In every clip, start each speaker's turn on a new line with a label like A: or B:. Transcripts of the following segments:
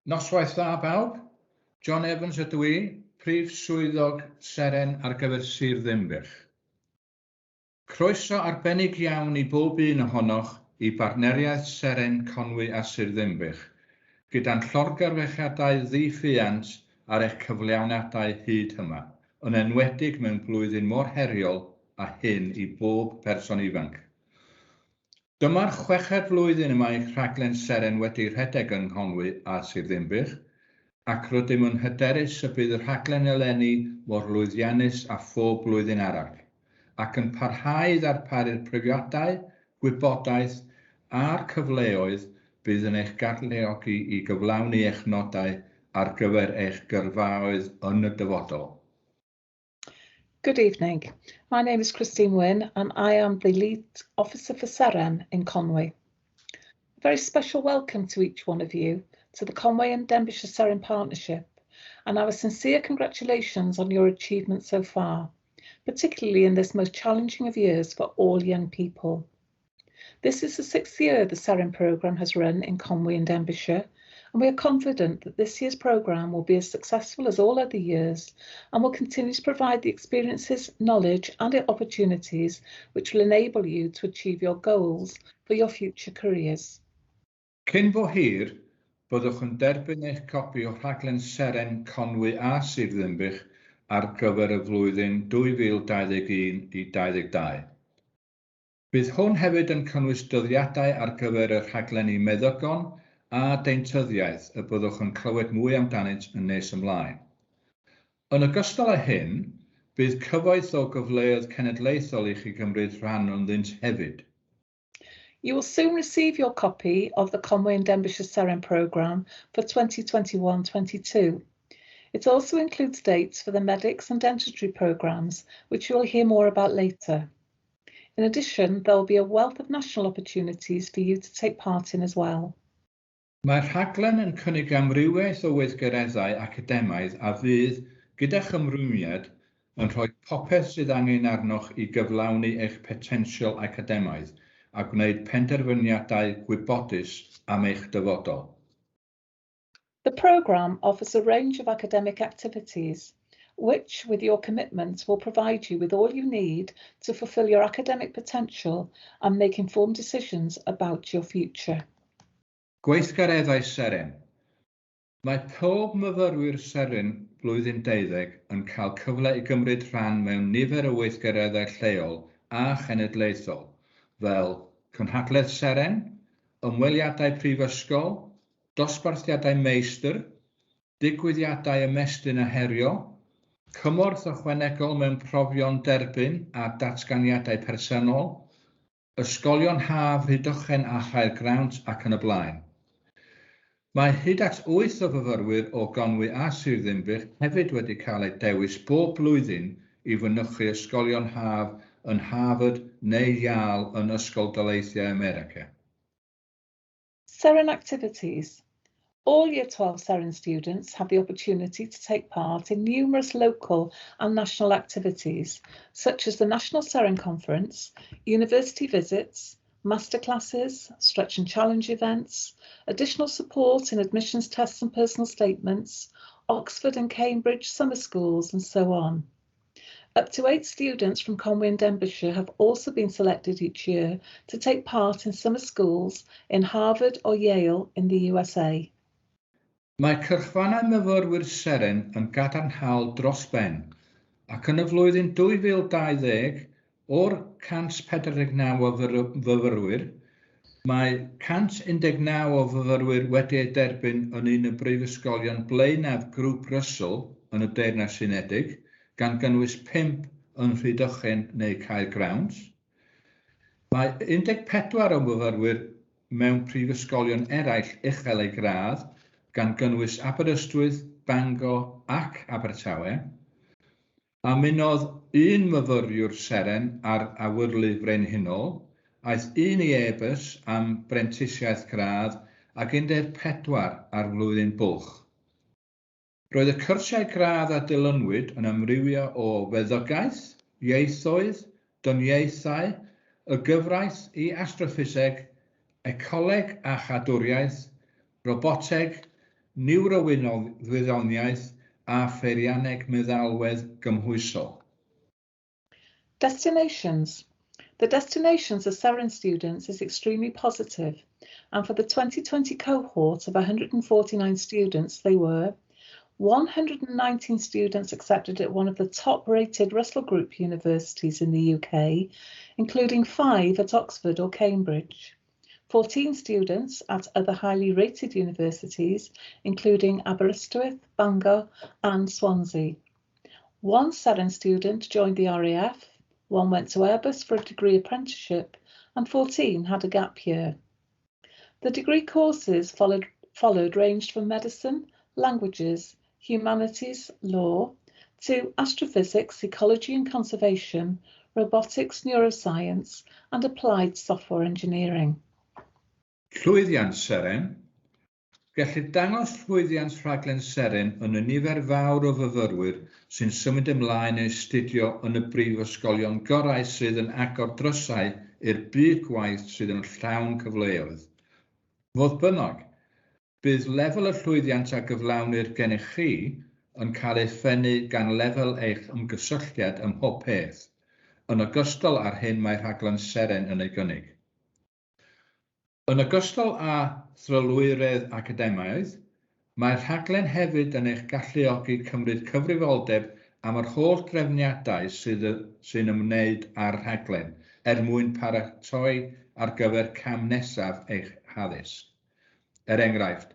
A: Noswaith dda bawb, John Evans ydw I, Prif Swyddog Seren ar gyfer Sir Ddinbych. Croeso arbennig iawn I bob un ohonoch I bartneriaeth Seren Conwy a Sir Ddinbych, gyda'n llorgyrfachiadau ddi-ffiant ar eich cyflawniadau hyd yma, yn enwedig mewn blwyddyn mor heriol a hyn I bob person ifanc. Dyma'r 6fed flwyddyn yma i'ch rhaglen Seren wedi rhedeg yng Conwy a Sir Ddinbych, ac rydym yn hyderus y bydd y rhaglen eleni mor lwyddiannus a phob blwyddyn arall, ac yn parhau i ddarparu'r profiadau, gwybodaeth a'r cyfleoedd bydd yn eich galluogi I gyflawni eich nodau ar gyfer eich gyrfaoedd yn y dyfodol.
B: Good evening. My name is Christine Wynne and I am the lead officer for Seren in Conwy. A very special welcome to each one of you to the Conwy and Denbighshire Seren Partnership, and our sincere congratulations on your achievements so far, particularly in this most challenging of years for all young people. This is the 6th year the Seren programme has run in Conwy and Denbighshire, and we are confident that this year's programme will be as successful as all other years and will continue to provide the experiences, knowledge and opportunities which will enable you to achieve your goals for your future careers.
A: Cyn bo hir, byddwch yn derbyn eich copi o rhaglen Seren Conwy a Sir Ddinbych ar gyfer y flwyddyn 2021 I 2022. Bydd hwn hefyd yn cynnwys dyddiadau ar gyfer y rhaglenni meddygon a deintyddiaeth y byddwch yn clywed mwy amdanynt yn nes ymlaen. Yn ogystal â hyn, bydd cyfoeth o gyfleoedd cenedlaethol I chi gymryd rhan ynddynt hefyd.
B: You will soon receive your copy of the Conwy and Denbighshire Seren programme for 2021-22. It also includes dates for the medics and dentistry programmes, which you will hear more about later. In addition, there will be a wealth of national opportunities for you to take part in as well.
A: Mae'r rhaglen yn cynnig amrywiaeth o weithgareddau academaidd a fydd, gyda chymrwymiad, yn rhoi popeth sydd angen arnoch I gyflawni eich potensial academaidd a gwneud penderfyniadau gwybodus am eich dyfodol.
B: The programme offers a range of academic activities, which, with your commitment, will provide you with all you need to fulfil your academic potential and make informed decisions about your future.
A: Gweithgareddau Seren. Mae pob myfyrwyr Seren blwyddyn 12 yn cael cyfle I gymryd rhan mewn nifer o weithgareddau lleol a chenedlaethol, fel cynhadledd Seren, ymweliadau prifysgol, dosbarthiadau meistr, digwyddiadau ymestyn a herio, cymorth ychwanegol mewn profion derbyn a datganiadau personol, ysgolion haf, Rhydychen a Chaergrawnt ac yn y blaen. Mae hyd at 8 o fyfyrwyr o Conwy a Sir Ddinbych hefyd wedi cael eu dewis bob blwyddyn I fynychu ysgolion haf yn Harvard neu Yale yn Ysgol Daleithiau America.
B: Seren activities. All Year 12 Seren students have the opportunity to take part in numerous local and national activities, such as the National Seren Conference, university visits, masterclasses, stretch and challenge events, additional support in admissions tests and personal statements, Oxford and Cambridge summer schools, and so on. Up to 8 students from Conwy and Denbighshire have also been selected each year to take part in summer schools in Harvard or Yale in the USA.
A: Mae cyrchfannau myfyrwyr Seren yn gadarnhaol dros ben, ac yn y flwyddyn 2020, o'r 149 o fyfyrwyr, mae 119 o fyfyrwyr wedi ei derbyn yn un o brifysgolion blaenaf grŵp Russell yn y Deyrnas Unedig, gan gynnwys 5 yn Rhydychen neu Caergrawnt. Mae 14 o myfyrwyr mewn prifysgolion eraill uchel eu gradd, gan gynnwys Aberystwyth, Bangor ac Abertawe. A munodd 1 myfyriwr Seren ar awyrlu frenhinol, aeth 1 I e-bus am brentisiaeth gradd ac 14 ar flwyddyn bwlch. Roedd y cyrsiau gradd a dilynwyd yn amrywio o feddygaeth, ieithoedd, doniaethau, y gyfraith I astroffiseg, ecoleg a chadwriaeth, roboteg, niwrowyddonaeth a pheirianneg meddalwedd gymhwysol.
B: Destinations. The destinations of Seren students is extremely positive, and for the 2020 cohort of 149 students, they were 119 students accepted at one of the top-rated Russell Group universities in the UK, including 5 at Oxford or Cambridge, 14 students at other highly rated universities, including Aberystwyth, Bangor and Swansea. 1 Seren student joined the RAF, 1 went to Airbus for a degree apprenticeship, and 14 had a gap year. The degree courses followed ranged from medicine, languages, humanities, law, to astrophysics, ecology and conservation, robotics, neuroscience, and applied software engineering.
A: Llwyddiant Seren. Gellir dangos llwyddiant rhaglen Seren yn y nifer fawr o fyfyrwyr sy'n symud ymlaen i astudio yn y brifysgolion gorau sydd yn agor drysau i'r byd gwaith sydd yn llawn cyfleoedd. Fodd bynnag, bydd lefel y llwyddiant a gyflawnir gennych chi yn cael ei ffennu gan lefel eich ymgysylltiad ym mhob peth, yn ogystal â'r hyn mae rhaglen Seren yn ei gynnig. Yn ogystal â thrylwyredd academaidd, mae'r rhaglen hefyd yn eich galluogi cymryd cyfrifoldeb am yr holl drefniadau sy'n ymwneud â'r rhaglen mwyn paratoi ar gyfer cam nesaf eich haddysg. Enghraifft,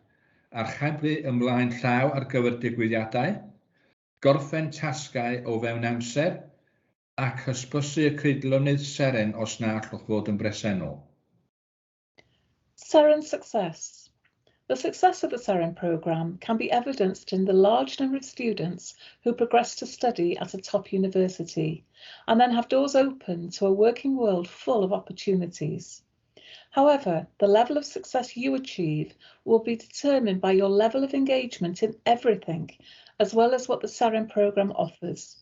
A: archebu ymlaen llaw ar gyfer digwyddiadau, gorffen tasgau o fewn amser, ac hysbysu y cydlynydd Seren os na allwch fod yn bresennol.
B: Seren success. The success of the Seren programme can be evidenced in the large number of students who progress to study at a top university and then have doors open to a working world full of opportunities. However, the level of success you achieve will be determined by your level of engagement in everything, as well as what the Seren programme offers.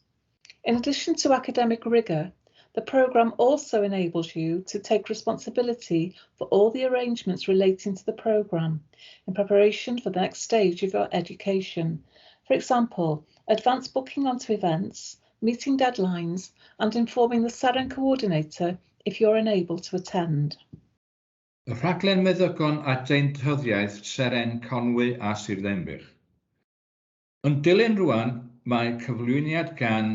B: In addition to academic rigour, the programme also enables you to take responsibility for all the arrangements relating to the programme in preparation for the next stage of your education. For example, advance booking onto events, meeting deadlines, and informing the Seren coordinator if you're unable to attend.
A: Y rhaglen meddygon a deintyddiaeth Seren Conwy a Sir Ddinbych. Yn dilyn rwan, mae cyflwyniad gan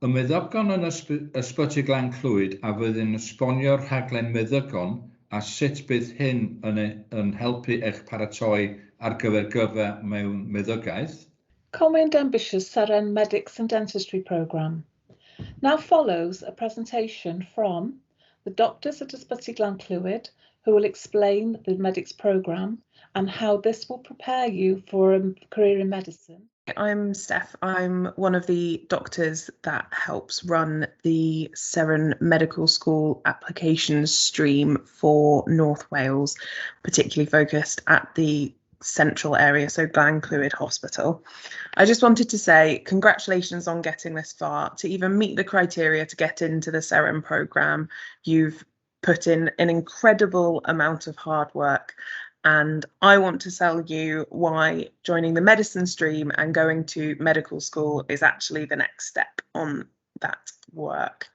A: y meddygon yn ysbyty Glan Clwyd a fydd yn esbonio'r rhaglen meddygon a sut bydd hyn yn helpu eich paratoi ar gyfer mewn meddygaeth.
B: Conwy and Denbighshire's Seren Medics and Dentistry programme. Now follows a presentation from the doctors at Ysbyty Glan Clwyd, who will explain the medics programme and how this will prepare you for a career in medicine.
C: I'm Steph. I'm one of the doctors that helps run the Seren Medical School applications stream for North Wales, particularly focused at the central area, so Glan Clwyd Hospital. I just wanted to say congratulations on getting this far. To even meet the criteria to get into the Seren programme, you've put in an incredible amount of hard work. And I want to tell you why joining the medicine stream and going to medical school is actually the next step on that work.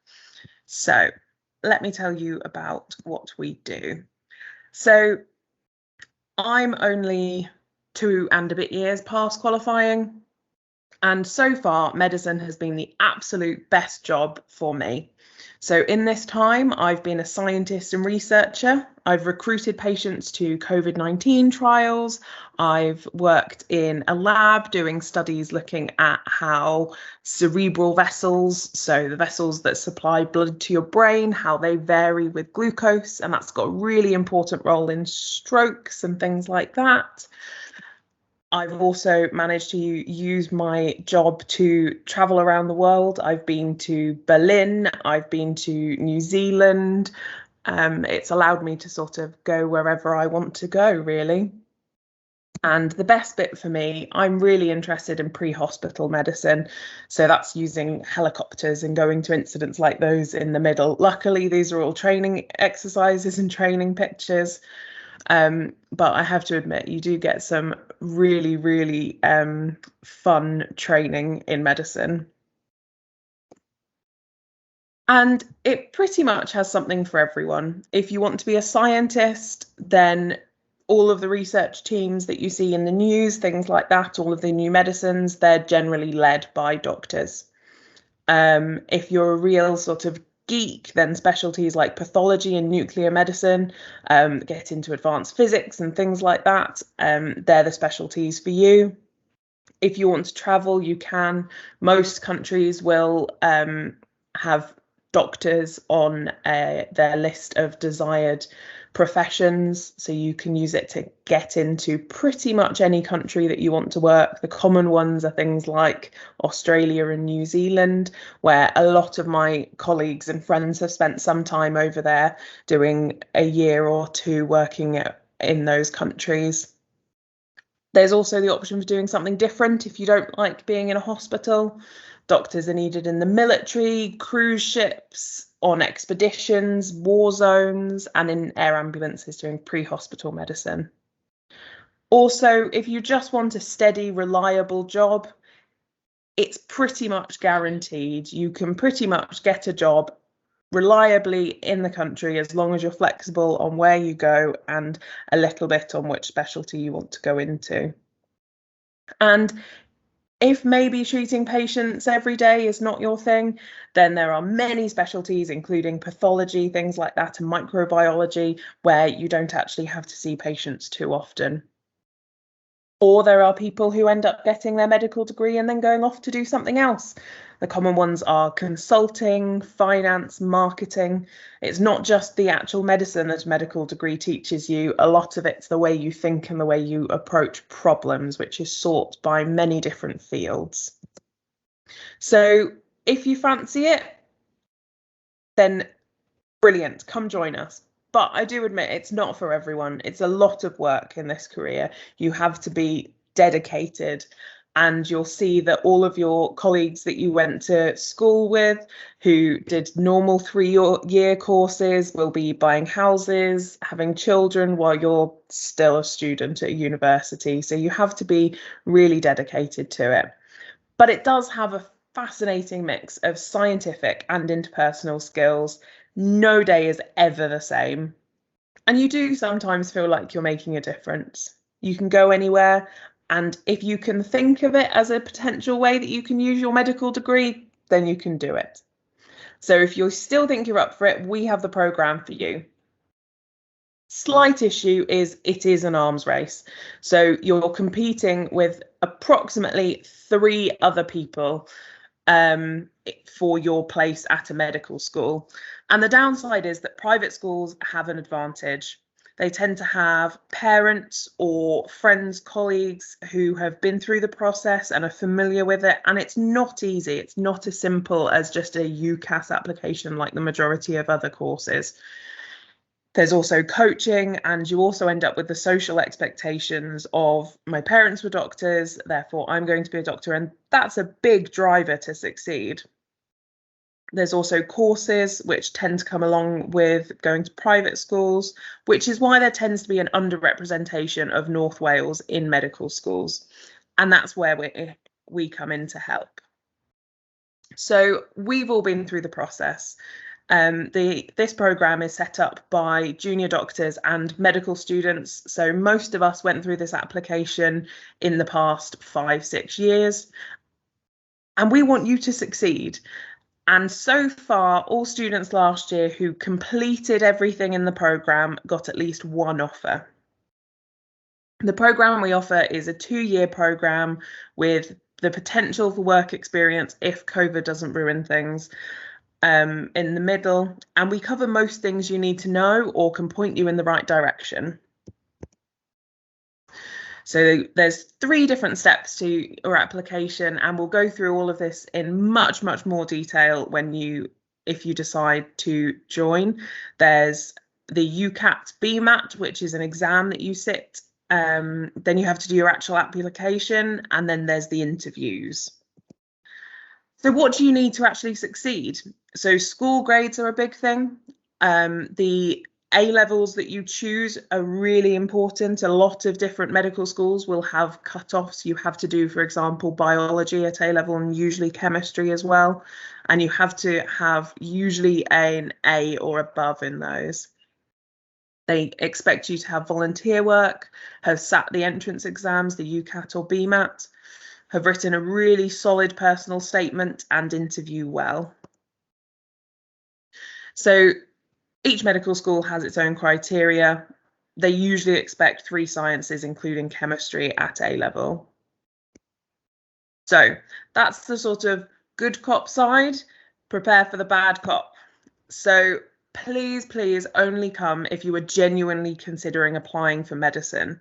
C: So let me tell you about what we do. So I'm only 2 and a bit years past qualifying. And so far, medicine has been the absolute best job for me. So in this time, I've been a scientist and researcher. I've recruited patients to COVID-19 trials. I've worked in a lab doing studies looking at how cerebral vessels, so the vessels that supply blood to your brain, how they vary with glucose, and that's got a really important role in strokes and things like that. I've also managed to use my job to travel around the world. I've been to Berlin, I've been to New Zealand. It's allowed me to sort of go wherever I want to go, really. And the best bit for me, I'm really interested in pre-hospital medicine. So that's using helicopters and going to incidents like those in the middle. Luckily, these are all training exercises and training pictures. But I have to admit, you do get some really, really fun training in medicine. And it pretty much has something for everyone. If you want to be a scientist, then all of the research teams that you see in the news, things like that, all of the new medicines, they're generally led by doctors. If you're a real sort of geek, then specialties like pathology and nuclear medicine, get into advanced physics and things like that. They're the specialties for you. If you want to travel, you can. Most countries will have doctors on their list of desired professions, so you can use it to get into pretty much any country that you want to work. The common ones are things like Australia and New Zealand, where a lot of my colleagues and friends have spent some time over there doing a year or two working in those countries. There's also the option for doing something different if you don't like being in a hospital. Doctors are needed in the military, cruise ships, on expeditions, war zones, and in air ambulances doing pre-hospital medicine. Also, if you just want a steady, reliable job, it's pretty much guaranteed. You can pretty much get a job reliably in the country as long as you're flexible on where you go and a little bit on which specialty you want to go into. And if maybe treating patients every day is not your thing, then there are many specialties, including pathology, things like that, and microbiology, where you don't actually have to see patients too often. Or there are people who end up getting their medical degree and then going off to do something else. The common ones are consulting, finance, marketing. It's not just the actual medicine that a medical degree teaches you. A lot of it's the way you think and the way you approach problems, which is sought by many different fields. So if you fancy it, then brilliant, come join us. But I do admit it's not for everyone. It's a lot of work in this career. You have to be dedicated, and you'll see that all of your colleagues that you went to school with who did normal 3-year courses will be buying houses, having children while you're still a student at university. So you have to be really dedicated to it. But it does have a fascinating mix of scientific and interpersonal skills. No day is ever the same. And you do sometimes feel like you're making a difference. You can go anywhere. And if you can think of it as a potential way that you can use your medical degree, then you can do it. So if you still think you're up for it, we have the programme for you. Slight issue is it is an arms race. So you're competing with approximately 3 other people for your place at a medical school. And the downside is that private schools have an advantage. They tend to have parents or friends, colleagues who have been through the process and are familiar with it. And it's not easy. It's not as simple as just a UCAS application like the majority of other courses. There's also coaching, and you also end up with the social expectations of my parents were doctors, therefore I'm going to be a doctor, and that's a big driver to succeed. There's also courses which tend to come along with going to private schools, which is why there tends to be an underrepresentation of North Wales in medical schools, and that's where we come in to help. So we've all been through the process. This programme is set up by junior doctors and medical students. So most of us went through this application in the past 5-6 years. And we want you to succeed. And so far, all students last year who completed everything in the programme got at least 1 offer. The programme we offer is a 2-year programme with the potential for work experience if COVID doesn't ruin things. In the middle, and we cover most things you need to know or can point you in the right direction. So there's 3 different steps to your application, and we'll go through all of this in much more detail if you decide to join. There's the UCAT BMAT, which is an exam that you sit. Then you have to do your actual application, and then there's the interviews. So what do you need to actually succeed? So school grades are a big thing. The A-levels that you choose are really important. A lot of different medical schools will have cut-offs. You have to do, for example, biology at A-level and usually chemistry as well. And you have to have usually an A or above in those. They expect you to have volunteer work, have sat the entrance exams, the UCAT or BMAT, have written a really solid personal statement and interview well. So each medical school has its own criteria. They usually expect 3 sciences, including chemistry, at A-level. So that's the sort of good cop side. Prepare for the bad cop. So please, please only come if you are genuinely considering applying for medicine.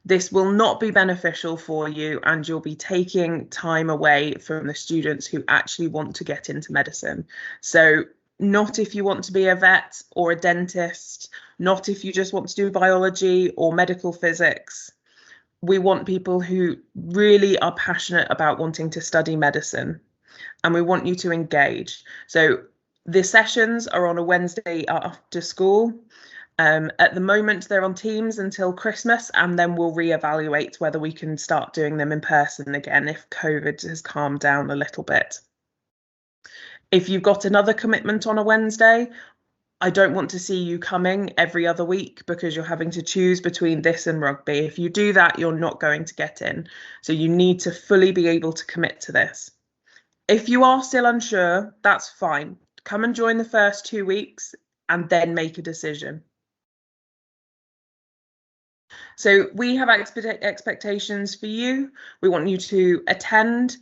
C: This will not be beneficial for you, and you'll be taking time away from the students who actually want to get into medicine. So not if you want to be a vet or a dentist, not if you just want to do biology or medical physics. We want people who really are passionate about wanting to study medicine, and we want you to engage. So the sessions are on a Wednesday after school. At the moment, they're on Teams until Christmas, and then we'll reevaluate whether we can start doing them in person again if COVID has calmed down a little bit. If you've got another commitment on a Wednesday, I don't want to see you coming every other week because you're having to choose between this and rugby. If you do that, you're not going to get in. So you need to fully be able to commit to this. If you are still unsure, that's fine. Come and join the first 2 weeks and then make a decision. So we have expectations for you. We want you to attend.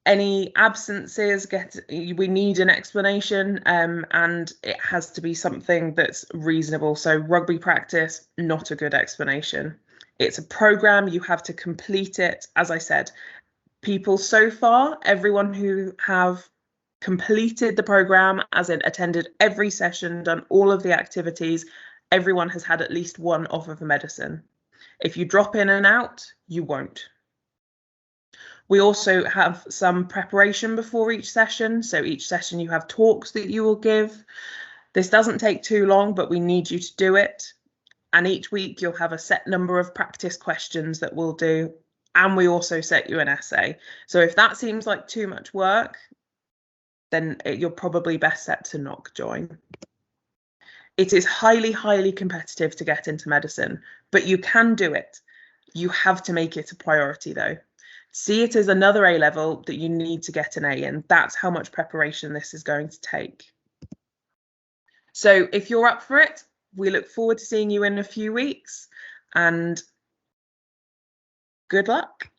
C: Any absences, we need an explanation, and it has to be something that's reasonable. So rugby practice, not a good explanation. It's a program, you have to complete it. As I said, people so far, everyone who have completed the program, as in attended every session, done all of the activities, everyone has had at least one offer for medicine. If you drop in and out, you won't. We also have some preparation before each session. So each session you have talks that you will give. This doesn't take too long, but we need you to do it. And each week you'll have a set number of practice questions that we'll do. And we also set you an essay. So if that seems like too much work, then you're probably best set to not join. It is highly, highly competitive to get into medicine, but you can do it. You have to make it a priority though. See it as another A-level that you need to get an A in. That's how much preparation this is going to take. So if you're up for it, we look forward to seeing you in a few weeks, and good luck.